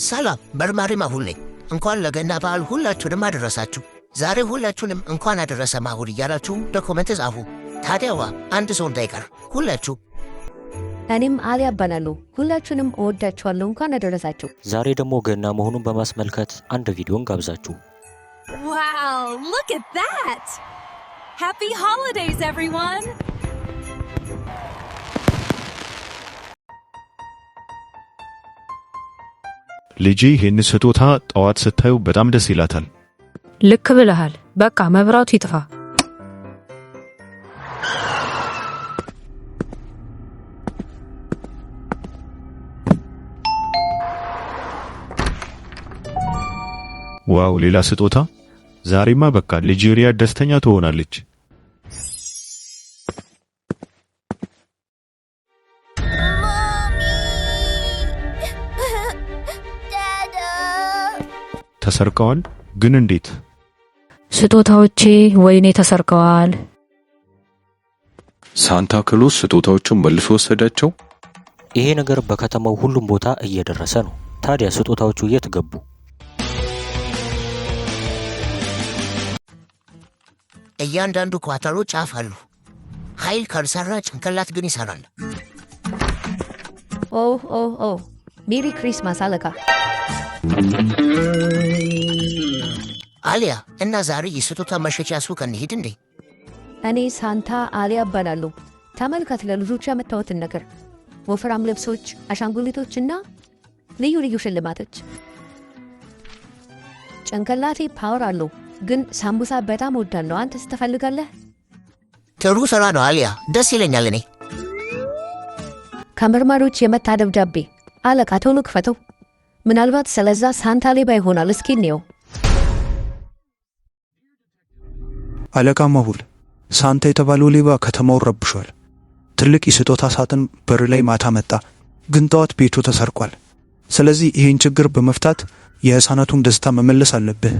ሰላም መርማሪ ማሁል ነኝ። እንኳን ለገና በዓል ሁላችሁንም አደረሳችሁ። ዛሬ ሁላችሁንም እንኳን አደረሰ ማሁል እያላችሁ በኮሜንት ጻፉ። ታዲያዋ አንድ ሰው እንዳይቀር ሁላችሁ። እኔም አሊያ እባላለሁ። ሁላችሁንም እወዳችኋለሁ። እንኳን አደረሳችሁ። ዛሬ ደግሞ ገና መሆኑን በማስመልከት አንድ ቪዲዮን ጋብዛችሁ። Wow, look at that! Happy holidays, everyone! ልጄ ይህን ስጦታ ጠዋት ስታዩ በጣም ደስ ይላታል። ልክ ብለሃል። በቃ መብራቱ ይጥፋ። ዋው ሌላ ስጦታ! ዛሬማ በቃ ልጄ ሪያ ደስተኛ ትሆናለች። ተሰርቀዋል? ግን እንዴት? ስጦታዎቼ ወይኔ ተሰርቀዋል። ሳንታ ክሎስ ስጦታዎቹን መልሶ ወሰዳቸው። ይሄ ነገር በከተማው ሁሉም ቦታ እየደረሰ ነው። ታዲያ ስጦታዎቹ የት ገቡ? እያንዳንዱ ኳታሮች ጫፍ አሉ። ኃይል ካልሰራ ጭንቅላት ግን ይሰራል። ኦ ሜሪ ክሪስማስ አለቃ። አሊያ እና ዛሬ የስጦታ መሸጫ ሱቅ እንሂድ እንዴ? እኔ ሳንታ አሊያ እባላለሁ። ተመልከት ለልጆች ያመጣሁትን ነገር፣ ወፍራም ልብሶች፣ አሻንጉሊቶችና ልዩ ልዩ ሽልማቶች። ጭንቅላቴ ፓወር አለው፣ ግን ሳምቡሳ በጣም እወዳለሁ። አንተስ ትፈልጋለህ? ጥሩ ስራ ነው አሊያ፣ ደስ ይለኛል። እኔ ከመርማሪዎች የመጣ ደብዳቤ። አለቃ ቶሎ ክፈተው። ምናልባት ስለዛ ሳንታ ሌባ ይሆናል። እስኪ እንየው። አለቃ ማሁል፣ ሳንታ የተባለው ሌባ ከተማውን ረብሿል። ትልቅ የስጦታ ሳጥን በር ላይ ማታ መጣ፣ ግን ጠዋት ቤቱ ተሰርቋል። ስለዚህ ይህን ችግር በመፍታት የሕፃናቱን ደስታ መመለስ አለብህ።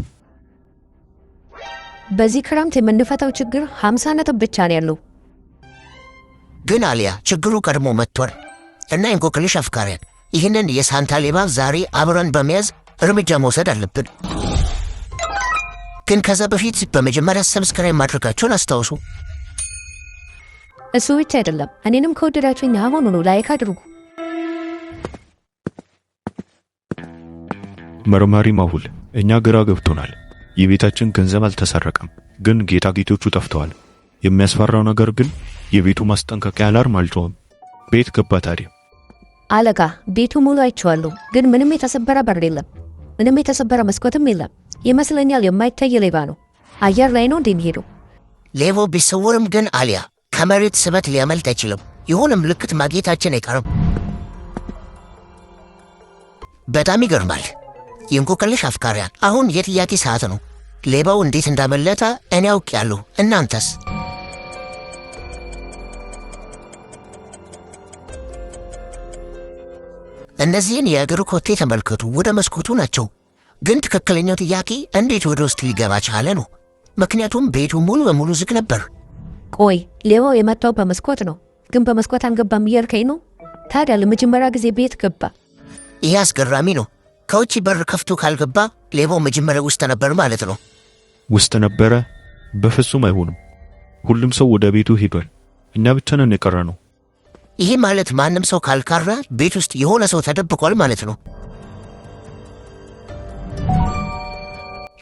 በዚህ ክረምት የምንፈታው ችግር 50 ነጥብ ብቻ ነው ያለው። ግን አሊያ ችግሩ ቀድሞ መጥቷል እና እንቆቅልሽ አፍካሪያን ይህንን የሳንታ ሌባ ዛሬ አብረን በመያዝ እርምጃ መውሰድ አለብን። ግን ከዛ በፊት በመጀመሪያ ሰብስክራይብ ማድረጋችሁን አስታውሱ። እሱ ብቻ አይደለም፣ እኔንም ከወደዳችሁኝ አሁኑኑ ላይክ አድርጉ። መርማሪ ማሁል፣ እኛ ግራ ገብቶናል። የቤታችን ገንዘብ አልተሰረቀም፣ ግን ጌጣጌጦቹ ጠፍተዋል። የሚያስፈራው ነገር ግን የቤቱ ማስጠንቀቂያ አላርም አልጮኸም። ቤት ገባ ታዲያ? አለቃ ቤቱ ሙሉ አይቼዋለሁ፣ ግን ምንም የተሰበረ በር የለም፣ ምንም የተሰበረ መስኮትም የለም። ይመስለኛል የማይታይ ሌባ ነው። አየር ላይ ነው እንደሚሄደው። ሌባው ቢሰወርም ግን አሊያ ከመሬት ስበት ሊያመልጥ አይችልም። የሆነ ምልክት ማግኘታችን አይቀርም። በጣም ይገርማል። የእንቆቅልሽ አፍካሪያን አሁን የጥያቄ ሰዓት ነው። ሌባው እንዴት እንዳመለጠ እኔ አውቄያለሁ። እናንተስ? እነዚህን የእግር ኮቴ ተመልከቱ። ወደ መስኮቱ ናቸው። ግን ትክክለኛው ጥያቄ እንዴት ወደ ውስጥ ሊገባ ቻለ ነው። ምክንያቱም ቤቱ ሙሉ በሙሉ ዝግ ነበር። ቆይ ሌባው የመጣው በመስኮት ነው፣ ግን በመስኮት አንገባም እያልከኝ ነው? ታዲያ ለመጀመሪያ ጊዜ ቤት ገባ። ይህ አስገራሚ ነው። ከውጭ በር ከፍቶ ካልገባ ሌባው መጀመሪያ ውስጥ ነበር ማለት ነው። ውስጥ ነበረ? በፍጹም አይሆንም። ሁሉም ሰው ወደ ቤቱ ሄዷል። እኛ ብቻ ነን የቀረነው። ይሄ ማለት ማንም ሰው ካልካራ ቤት ውስጥ የሆነ ሰው ተደብቋል ማለት ነው።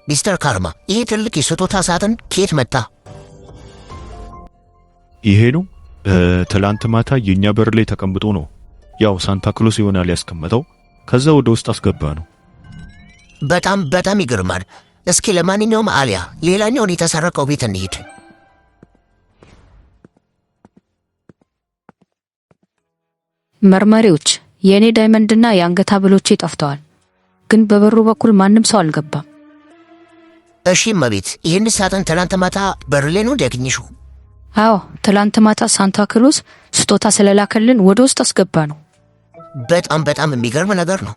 ሚስተር ካርማ፣ ይሄ ትልቅ የስጦታ ሳጥን ከየት መጣ? ይሄ ነው ትላንት ማታ የኛ በር ላይ ተቀምጦ ነው። ያው ሳንታ ክሎስ ይሆናል ያስቀመጠው። ከዛ ወደ ውስጥ አስገባ ነው። በጣም ይገርማል። እስኪ ለማንኛውም አሊያ ሌላኛውን የተሰረቀው ቤት እንሂድ። መርማሪዎች፣ የኔ ዳይመንድና የአንገት ሐብሎቼ ጠፍተዋል፣ ግን በበሩ በኩል ማንም ሰው አልገባም። እሺ እመቤት፣ ይህን ሳጥን ትላንት ማታ በር ላይ ነው ያገኘሽው? አዎ፣ ትላንት ማታ ሳንታ ክሎስ ስጦታ ስለላከልን ወደ ውስጥ አስገባ ነው። በጣም የሚገርም ነገር ነው።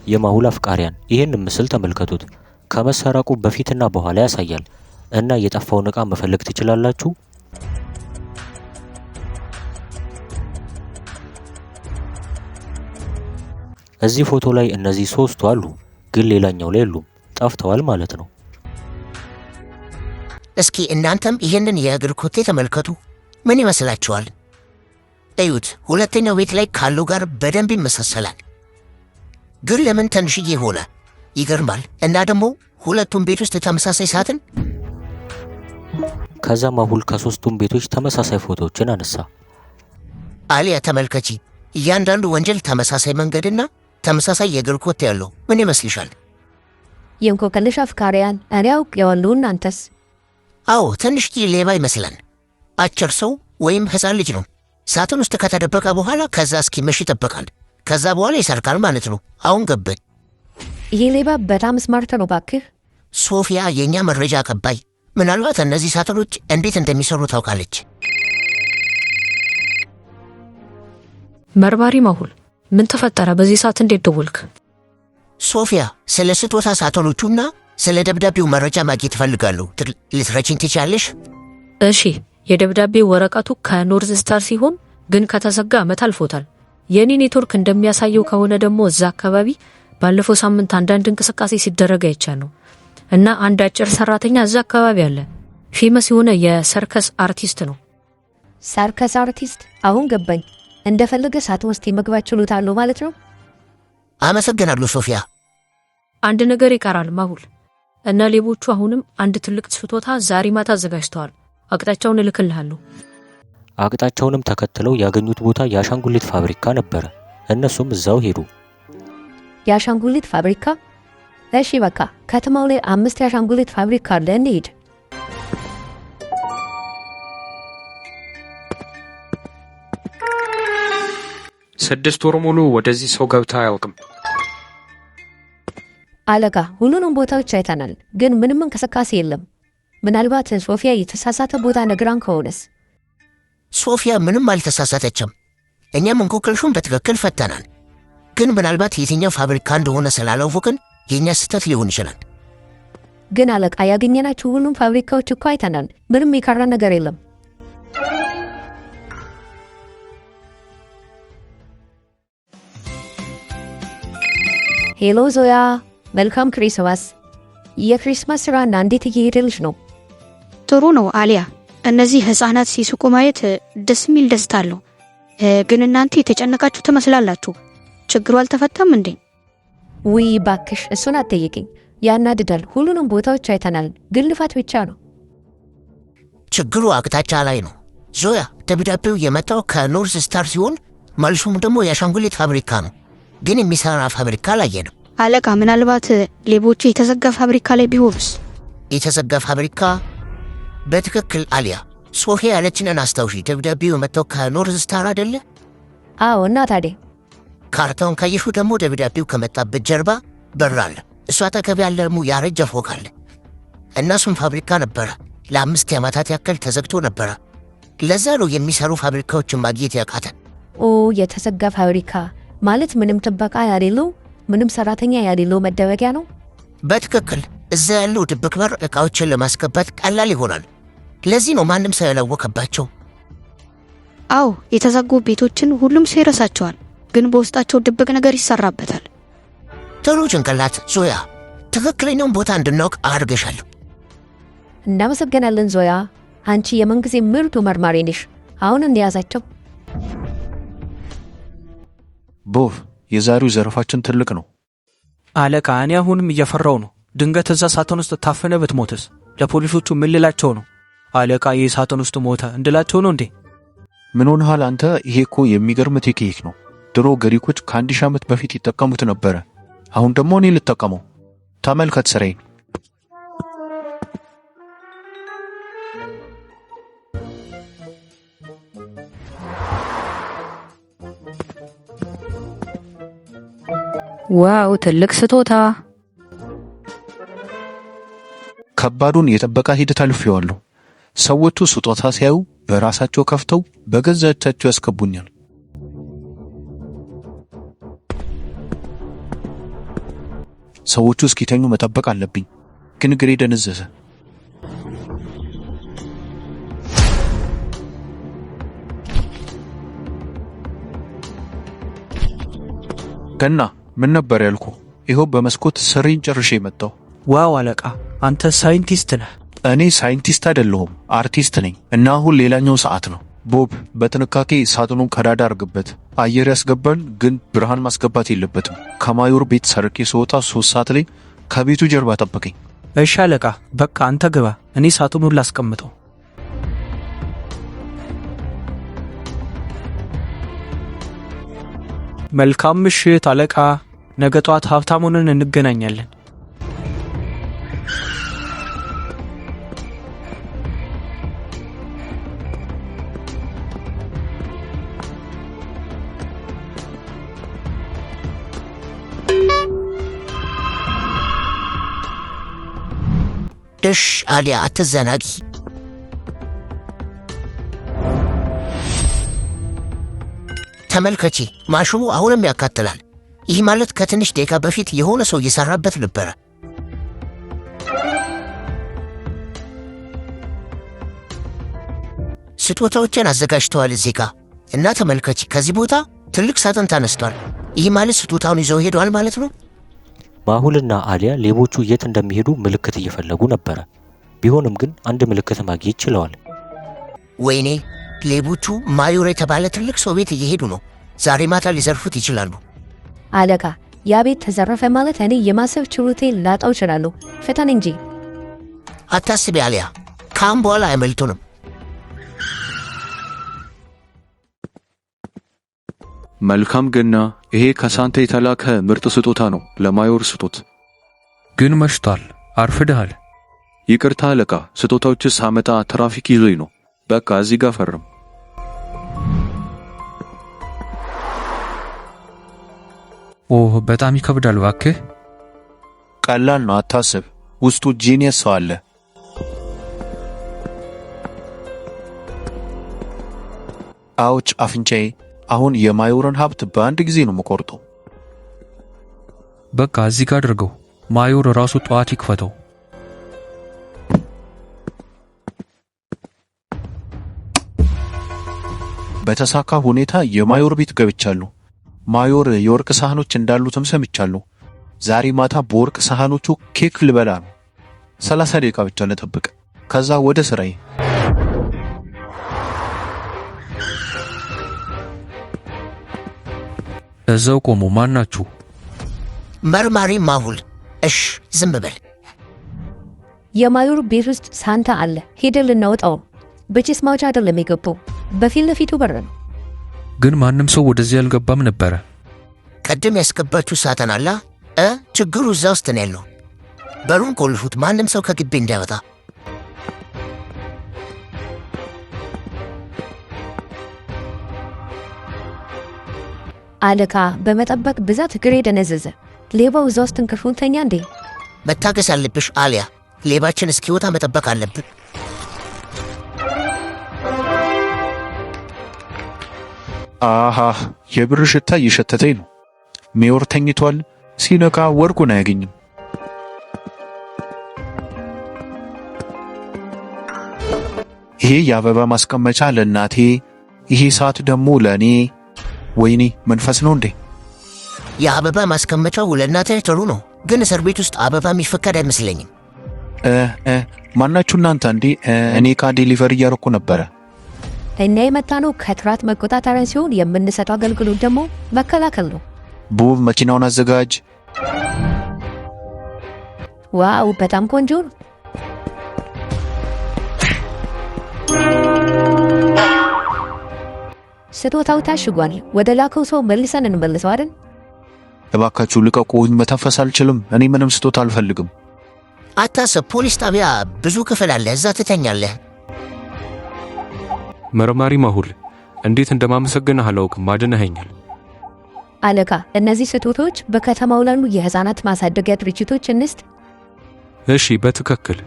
የማሁል አፍቃሪያን ይህን ምስል ተመልከቱት። ከመሰረቁ በፊትና በኋላ ያሳያል እና የጠፋውን ዕቃ መፈለግ ትችላላችሁ። እዚህ ፎቶ ላይ እነዚህ ሶስቱ አሉ፣ ግን ሌላኛው ላይ የሉም፣ ጠፍተዋል ማለት ነው። እስኪ እናንተም ይህንን የእግር ኮቴ ተመልከቱ። ምን ይመስላችኋል? እዩት። ሁለተኛው ቤት ላይ ካለው ጋር በደንብ ይመሳሰላል። ግን ለምን ትንሽዬ ሆነ? ይገርማል። እና ደግሞ ሁለቱም ቤት ውስጥ ተመሳሳይ ሳጥን። ከዛ ማሁል ከሶስቱም ቤቶች ተመሳሳይ ፎቶዎችን አነሳ። አሊያ ተመልከቺ፣ እያንዳንዱ ወንጀል ተመሳሳይ መንገድና ተመሳሳይ የእግር ኮቴ ያለው። ምን ይመስልሻል? የእንቆቅልሽ አፍቃሪያን እኔ አውቄዋለሁ፣ እናንተስ? አዎ ትንሽዬ ሌባ ይመስላል። አጭር ሰው ወይም ሕፃን ልጅ ነው። ሳጥን ውስጥ ከተደበቀ በኋላ ከዛ እስኪመሽ ይጠበቃል። ከዛ በኋላ ይሰርቃል ማለት ነው። አሁን ገባኝ። ይሄ ሌባ በጣም ስማርት ነው ባክህ። ሶፊያ የእኛ መረጃ አቀባይ፣ ምናልባት እነዚህ ሳጥኖች እንዴት እንደሚሰሩ ታውቃለች። መርማሪ ማሁል ምን ተፈጠረ? በዚህ ሰዓት እንዴት ደወልክ? ሶፊያ ስለ ስጦታ ሳጥኖቹና ስለ ደብዳቤው መረጃ ማግኘት እፈልጋለሁ። ልትረጂኝ ትችያለሽ? እሺ፣ የደብዳቤው ወረቀቱ ከኖርዝ ስታር ሲሆን ግን ከተዘጋ ዓመት አልፎታል። የኔ ኔትወርክ እንደሚያሳየው ከሆነ ደግሞ እዛ አካባቢ ባለፈው ሳምንት አንዳንድ እንቅስቃሴ ሲደረግ አይቻለሁ እና አንድ አጭር ሰራተኛ እዛ አካባቢ አለ። ፌመስ የሆነ የሰርከስ አርቲስት ነው። ሰርከስ አርቲስት? አሁን ገባኝ። እንደፈለገ ሳጥን ውስጥ መግባት ችሎታ አለው ማለት ነው። አመሰግናለሁ ሶፊያ። አንድ ነገር ይቀራል ማሁል እና ሌቦቹ አሁንም አንድ ትልቅ ስጦታ ዛሬ ማታ አዘጋጅተዋል። አቅጣጫውን እልክልሃለሁ። አቅጣጫውንም ተከትለው ያገኙት ቦታ የአሻንጉሊት ፋብሪካ ነበረ። እነሱም እዛው ሄዱ። የአሻንጉሊት ፋብሪካ? እሺ በቃ ከተማው ላይ 5 የአሻንጉሊት ፋብሪካ አለ፣ እንሂድ። ስድስት ወር ሙሉ ወደዚህ ሰው ገብታ አያውቅም። አለቃ ሁሉንም ቦታዎች አይተናል፣ ግን ምንም እንቅስቃሴ የለም። ምናልባት ሶፊያ የተሳሳተ ቦታ ነግራን ከሆነስ? ሶፊያ ምንም አልተሳሳተችም። እኛም እንቆቅልሹን በትክክል ፈተናል። ግን ምናልባት የትኛው ፋብሪካ እንደሆነ ስላላወቅን የእኛ ስህተት ሊሆን ይችላል። ግን አለቃ ያገኘናቸው ሁሉም ፋብሪካዎች እኮ አይተናል። ምንም የቀረ ነገር የለም። ሄሎ ዞያ፣ መልካም ክሪስማስ። የክሪስማስ ስራና እንዴት እየሄደልሽ ነው? ጥሩ ነው አሊያ። እነዚህ ህፃናት ሲስቁ ማየት ደስ የሚል ደስታ አለው። ግን እናንተ የተጨነቃችሁ ትመስላላችሁ። ችግሩ አልተፈታም እንዴ? ውይ ባክሽ እሱን አትጠይቂኝ። ያናድዳል። ሁሉንም ቦታዎች አይተናል፣ ግን ልፋት ብቻ ነው። ችግሩ አቅጣጫ ላይ ነው ዞያ። ደብዳቤው የመጣው ከኖርዝ ስታር ሲሆን መልሱም ደግሞ የአሻንጉሊት ፋብሪካ ነው። ግን የሚሰራ ፋብሪካ አላየንም። አለቃ ምናልባት ሌቦቹ የተዘጋ ፋብሪካ ላይ ቢሆኑስ? የተዘጋ ፋብሪካ? በትክክል አሊያ። ሶፊያ ያለችንን አስታውሺ። ደብዳቤው የመጣው ከኖርዝ ስታር አይደለ? አዎ። እና ታዲያ ካርታውን ካየሹ ደግሞ ደብዳቤው ከመጣበት ጀርባ በር አለ። እሷ አጠገብ ያለሙ ያረጀ ፎቅ አለ። እነሱም ፋብሪካ ነበረ። ለ5 ዓመታት ያክል ተዘግቶ ነበረ። ለዛ ነው የሚሰሩ ፋብሪካዎችን ማግኘት ያቃተን። ኦ የተዘጋ ፋብሪካ ማለት ምንም ጥበቃ ያሌለው፣ ምንም ሰራተኛ ያሌለው መደበቂያ ነው። በትክክል እዛ ያለው ድብቅ በር ዕቃዎችን ለማስገባት ቀላል ይሆናል። ለዚህ ነው ማንም ሰው ያላወቀባቸው። አዎ የተዘጉ ቤቶችን ሁሉም ሰው ይረሳቸዋል፣ ግን በውስጣቸው ድብቅ ነገር ይሰራበታል። ጥሩ ጭንቅላት ዞያ። ትክክለኛውን ቦታ እንድናውቅ አድርገሻል። እናመሰግናለን ዞያ። አንቺ የመንጊዜ ምርጡ መርማሪ ነሽ። አሁን እንያዛቸው። ቦብ፣ የዛሬው ዘረፋችን ትልቅ ነው። አለቃ እኔ አሁንም እየፈራው ነው። ድንገት እዛ ሳጥን ውስጥ ታፈነ ብትሞትስ? ለፖሊሶቹ ምን ልላቸው ነው? አለቃ ይህ ሳጥን ውስጥ ሞተ እንድላቸው ነው እንዴ? ምን ሆነሃል አንተ? ይሄ እኮ የሚገርም ቴክኒክ ነው። ድሮ ግሪኮች ከ1000 ዓመት በፊት ይጠቀሙት ነበረ። አሁን ደግሞ እኔ ልጠቀመው። ተመልከት ስራዬን። ዋው ትልቅ ስጦታ። ከባዱን የጥበቃ ሂደት አልፌዋለሁ። ሰዎቹ ስጦታ ሲያዩ በራሳቸው ከፍተው በገዛ እጃቸው ያስገቡኛል። ሰዎቹ እስኪተኙ መጠበቅ አለብኝ፣ ግን እግሬ ደነዘዘ። ገና ምን ነበር ያልኩ? ይኸው በመስኮት ስሪን ጨርሼ መጣሁ። ዋው አለቃ፣ አንተ ሳይንቲስት ነህ። እኔ ሳይንቲስት አይደለሁም፣ አርቲስት ነኝ። እና አሁን ሌላኛው ሰዓት ነው። ቦብ በጥንቃቄ ሳጥኑን ቀዳዳ አርግበት። አየር ያስገባል፣ ግን ብርሃን ማስገባት የለበትም። ከማዮር ቤት ሰርቄ ስወጣ 3 ሰዓት ላይ ከቤቱ ጀርባ ጠብቀኝ። እሺ አለቃ፣ በቃ አንተ ግባ፣ እኔ ሳጥኑን ላስቀምጠው። መልካም ምሽት አለቃ፣ ነገ ጠዋት ሀብታሙንን እንገናኛለን። እሽ አሊያ አትዘናጊ። ተመልከቺ፣ ማሽኑ አሁንም ያካትላል። ይህ ማለት ከትንሽ ደቂቃ በፊት የሆነ ሰው እየሰራበት ነበረ። ስጦታዎችን አዘጋጅተዋል እዚህ ጋር እና ተመልከቺ፣ ከዚህ ቦታ ትልቅ ሳጥን ተነስቷል። ይህ ማለት ስጦታውን ይዘው ሄደዋል ማለት ነው። ማሁልና አሊያ ሌቦቹ የት እንደሚሄዱ ምልክት እየፈለጉ ነበረ። ቢሆንም ግን አንድ ምልክት ማግኘት ችለዋል። ወይኔ፣ ሌቦቹ ማዮር የተባለ ትልቅ ሰው ቤት እየሄዱ ነው። ዛሬ ማታ ሊዘርፉት ይችላሉ። አለቃ፣ ያ ቤት ተዘረፈ ማለት እኔ የማሰብ ችሎታዬን ላጣው እችላለሁ። ፈተን እንጂ። አታስቢ አሊያ፣ ካም በኋላ አይመልጡንም። መልካም ገና። ይሄ ከሳንታ የተላከ ምርጥ ስጦታ ነው። ለማዮር ስጦት። ግን መሽቷል፣ አርፍደሃል። ይቅርታ አለቃ፣ ስጦታዎችስ ሳመጣ ትራፊክ ይዞኝ ነው። በቃ እዚህ ጋር ፈርም። ኦህ፣ በጣም ይከብዳል። እባክህ። ቀላል ነው፣ አታስብ። ውስጡ ጂኒየስ ሰው አለ። አውጭ አፍንጫዬ። አሁን የማዮርን ሀብት በአንድ ጊዜ ነው የምቆርጠው። በቃ እዚህ ጋር አድርገው። ማዮር ራሱ ጠዋት ይክፈተው። በተሳካ ሁኔታ የማዮር ቤት ገብቻለሁ። ማዮር የወርቅ ሳህኖች እንዳሉትም ሰምቻለሁ። ዛሬ ማታ በወርቅ ሳህኖቹ ኬክ ልበላ ነው። 30 ደቂቃ ብቻ ልጠብቅ፣ ከዛ ወደ ስራዬ። እዛው ቆሙ። ማን ናችሁ? መርማሪ ማሁል። እሽ፣ ዝም በል። የማዮር ቤት ውስጥ ሳንታ አለ። ሄደን ልናወጣው። በጭስ ማውጫ አይደለም የገባው፣ በፊት ለፊቱ በር ነው። ግን ማንም ሰው ወደዚህ አልገባም ነበረ። ቀደም ያስገባችሁ ሳጥን አለ። ችግሩ እዛ ውስጥ ነው ያለው። በሩን ቆልፉት፣ ማንም ሰው ከግቢ እንዳይወጣ። አለቃ፣ በመጠበቅ ብዛት እግሬ ደነዘዘ። ሌባው እዛ ውስጥ እንቅልፉን ተኛ እንዴ? መታገስ አለብሽ አሊያ። ሌባችን እስኪወጣ መጠበቅ አለብን። አሃ፣ የብር ሽታ እየሸተተኝ ነው። ሜዮር ተኝቷል። ሲነቃ ወርቁን አያገኝም። ይሄ የአበባ ማስቀመጫ ለእናቴ፣ ይሄ ሰዓት ደግሞ ለእኔ። ወይኔ፣ መንፈስ ነው እንዴ? የአበባ ማስቀመጫው ለእናቴ ጥሩ ነው፣ ግን እስር ቤት ውስጥ አበባ የሚፈቀድ አይመስለኝም። ማናችሁ እናንተ እንዴ? እኔ ካ ዴሊቨሪ እያረኩ ነበረ። እኛ የመጣነው ከትራት መቆጣጠሪያ ሲሆን የምንሰጠው አገልግሎት ደግሞ መከላከል ነው። ቦብ፣ መኪናውን አዘጋጅ። ዋው፣ በጣም ቆንጆ ነው። ስጦታው ታሽጓል። ወደ ላከው ሰው መልሰን እንመልሰው አይደል? እባካችሁ ልቀቁኝ፣ መተንፈስ አልችልም። እኔ ምንም ስጦታ አልፈልግም። አታስብ፣ ፖሊስ ጣቢያ ብዙ ክፍል አለ፣ እዛ ትተኛለህ። መርማሪ ማሁል፣ እንዴት እንደማመሰግንህ አላውቅም። አድነኸኛል። አለቃ፣ እነዚህ ስጦታዎች በከተማው ላሉ የህፃናት ማሳደጊያ ድርጅቶች እንስጥ። እሺ፣ በትክክል።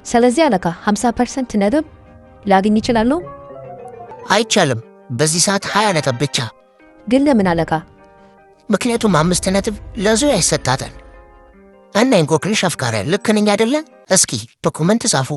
ስለዚህ አለቃ 50% ነጥብ ላግኝ ይችላል? አይቻልም። በዚህ ሰዓት 20 ነጥብ ብቻ። ግን ለምን አለቃ? ምክንያቱም 5 ነጥብ ለዞያ ይሰጣታል። እና እንቆቅልሽ አፍቃሪ ልክ ነኝ አይደለ? እስኪ ዶኩመንት ጻፉ።